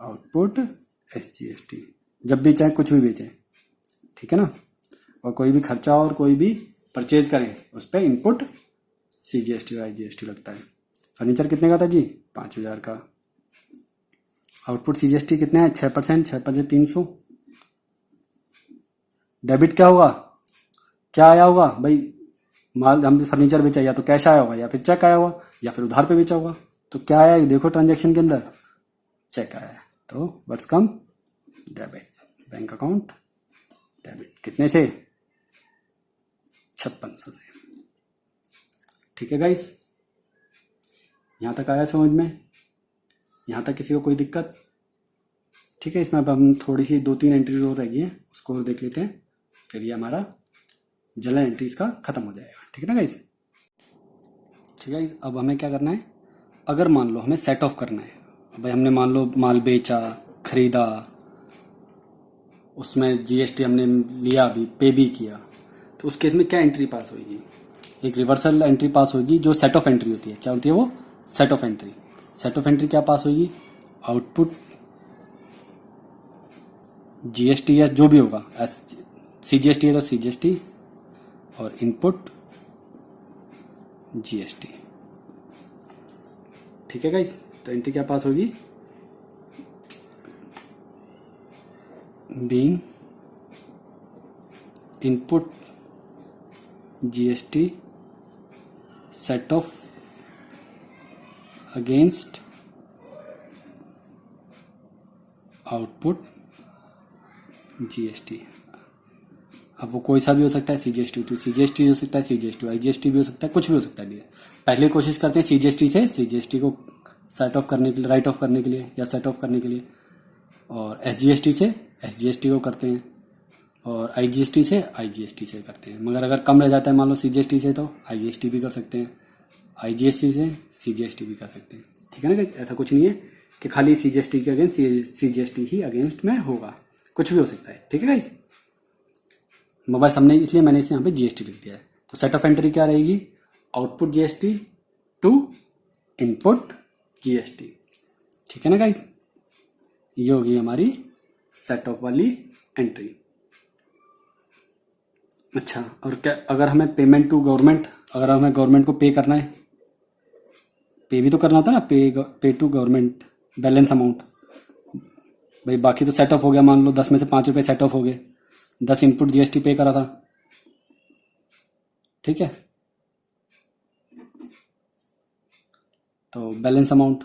output SGST. जब भी चाहे कुछ भी बेचें, ठीक है ना, और कोई भी खर्चा और कोई भी परचेज करें, उस पर इनपुट सीजीएसटी और आईजीएसटी लगता है। फर्नीचर कितने का था जी, 5,000 का। आउटपुट सीजीएसटी कितने हैं, 6%, 6% 300। डेबिट क्या होगा, क्या आया होगा भाई, माल हमने फर्नीचर बेचा, या तो कैश आया होगा, या फिर चेक आया होगा, या फिर उधार पे बेचा होगा। तो क्या आया, देखो ट्रांजेक्शन के अंदर चेक आया है, तो what's come, debit, bank account debit, कितने से, 5600 से। ठीक है गाइस, यहाँ तक आया समझ में, यहाँ तक किसी को कोई दिक्कत? ठीक है, इसमें अब हम थोड़ी सी 2-3 एंट्रीज और रह गई हैं, उसको और देख लेते हैं, फिर ये हमारा जनरल एंट्रीज का खत्म हो जाएगा। ठीक है ना गाइस? ठीक है, अब हमें क्या करना है, अगर मान लो हमें सेट ऑफ करना है, भाई हमने मान लो माल बेचा, खरीदा, उसमें जीएसटी हमने लिया भी, पे भी किया, तो उस केस में क्या एंट्री पास होगी? एक रिवर्सल एंट्री पास होगी जो सेट ऑफ एंट्री होती है। क्या होती है वो? Set of entry. Set of entry क्या पास होगी? आउटपुट जीएसटी या जो भी होगा, सीजीएसटी है तो सीजीएसटी, और इनपुट जीएसटी। ठीक है गाइस, तो एंट्री क्या पास होगी? Being input GST set of against output GST. अब वो कोई सा भी हो सकता है, सीजीएसटी टू सीजीएसटी हो सकता है, सीजीएसटी आईजीएसटी भी हो सकता है, कुछ भी हो सकता है। पहले कोशिश करते हैं सीजीएसटी से सीजीएसटी को सेट ऑफ करने के लिए, राइट ऑफ करने के लिए या सेट ऑफ करने के लिए, और एसजीएसटी से एसजीएसटी को करते हैं, और आईजीएसटी से आईजीएसटी से करते हैं। मगर अगर कम रह जाता है मान लो सीजीएसटी से, तो आईजीएसटी भी कर सकते हैं, आईजीएसटी से सीजीएसटी भी कर सकते हैं। ठीक है ना, ऐसा कुछ नहीं है कि खाली सीजीएसटी के अगेंस्ट सीजीएसटी ही अगेंस्ट में होगा, कुछ भी हो सकता है। ठीक है गाइस, मोबाइल हमने, इसलिए मैंने इसे यहाँ पे जीएसटी लिख दिया है। तो सेट ऑफ एंट्री क्या रहेगी? Output GST to input GST. ठीक है ना गाइस, ये होगी हमारी सेट ऑफ वाली एंट्री। अच्छा, और क्या अगर हमें पेमेंट टू गवर्नमेंट, अगर हमें गवर्नमेंट को पे करना है, पे भी तो करना होता है ना, पे टू गवर्नमेंट बैलेंस अमाउंट। भाई बाकी तो सेट ऑफ हो गया, मान लो 10 में से 5 रुपए सेट ऑफ हो गए, 10 इनपुट जीएसटी पे करा था। ठीक है, तो बैलेंस अमाउंट,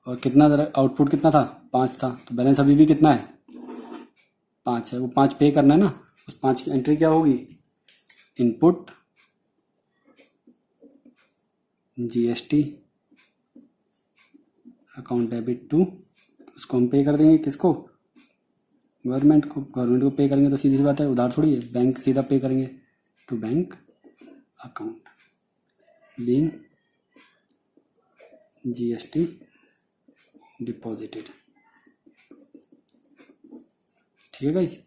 और कितना आउटपुट कितना था? 5 था, तो बैलेंस अभी भी कितना है? 5 है, वो 5 पे करना है ना। उस 5 की एंट्री क्या होगी? Input GST account debit to, उसको हम पे कर देंगे किसको? गवर्नमेंट को। गवर्नमेंट को पे करेंगे तो सीधी सी बात है, उधार थोड़ी है, बैंक सीधा पे करेंगे to bank account being GST deposited. ठीक है गाइस,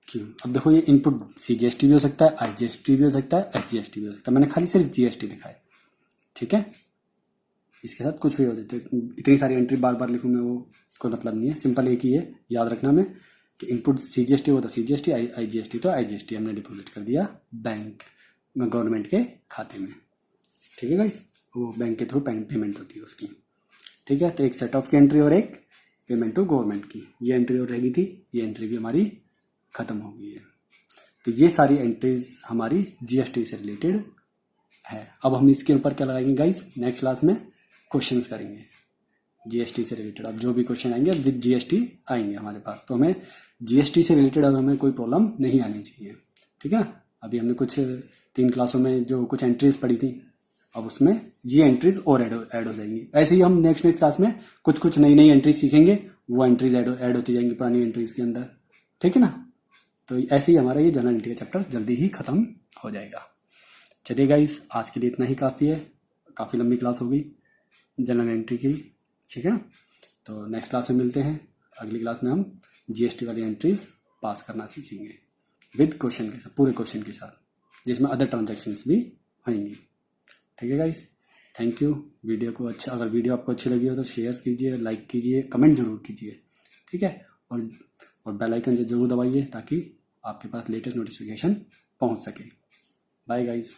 क्यों? अब देखो ये इनपुट सीजीएसटी भी हो सकता है, आईजीएसटी भी हो सकता है, एसजीएसटी भी हो सकता है, मैंने खाली सिर्फ जीएसटी लिखा है। ठीक है, इसके साथ कुछ भी हो जाता है, इतनी सारी एंट्री बार बार लिखूँ मैं, वो कोई मतलब नहीं है। सिंपल एक ही है, याद रखना में कि इनपुट सीजीएसटी हो तो सीजीएसटी, आईजीएसटी तो आईजीएसटी हमने डिपॉजिट कर दिया बैंक गवर्नमेंट के खाते में। ठीक है गाइस, वो बैंक के थ्रू पेमेंट होती है उसकी। ठीक है, तो एक सेट ऑफ की एंट्री और एक पेमेंट टू गवर्नमेंट की, ये एंट्री और रहेगी थी, ये एंट्री भी हमारी खत्म हो गई है। तो ये सारी एंट्रीज हमारी जीएसटी से रिलेटेड है। अब हम इसके ऊपर क्या लगाएंगे गाइस, नेक्स्ट क्लास में क्वेश्चंस करेंगे जीएसटी से रिलेटेड। अब जो भी क्वेश्चन आएंगे विद जीएसटी आएंगे हमारे पास, तो हमें जीएसटी से रिलेटेड अब हमें कोई प्रॉब्लम नहीं आनी चाहिए। ठीक है, अभी हमने कुछ 3 क्लासों में जो कुछ एंट्रीज पढ़ी थी, अब उसमें ये एंट्रीज और ऐड हो जाएंगी। ऐसे ही हम नेक्स्ट क्लास में कुछ नई एंट्रीज सीखेंगे, वो एंट्रीज ऐड होती जाएंगी पुरानी एंट्रीज के अंदर। ठीक है ना, तो ऐसे ही हमारा ये जनरल एंट्री का चैप्टर जल्दी ही खत्म हो जाएगा। चलिए गाइस, आज के लिए इतना ही काफ़ी है, काफ़ी लंबी क्लास हो गई जनरल एंट्री की। ठीक है ना, तो नेक्स्ट क्लास में मिलते हैं। अगली क्लास में हम जीएसटी वाली एंट्रीज पास करना सीखेंगे विद क्वेश्चन के साथ, पूरे क्वेश्चन के साथ, जिसमें अदर ट्रांजैक्शंस भी होंगी। ठीक है गाइस, थैंक यू। वीडियो को अच्छा, अगर वीडियो आपको अच्छी लगी हो तो शेयर कीजिए, लाइक कीजिए, कमेंट जरूर कीजिए। ठीक है, और बेल आइकन जरूर दबाइए ताकि आपके पास लेटेस्ट नोटिफिकेशन पहुंच सके। Bye guys.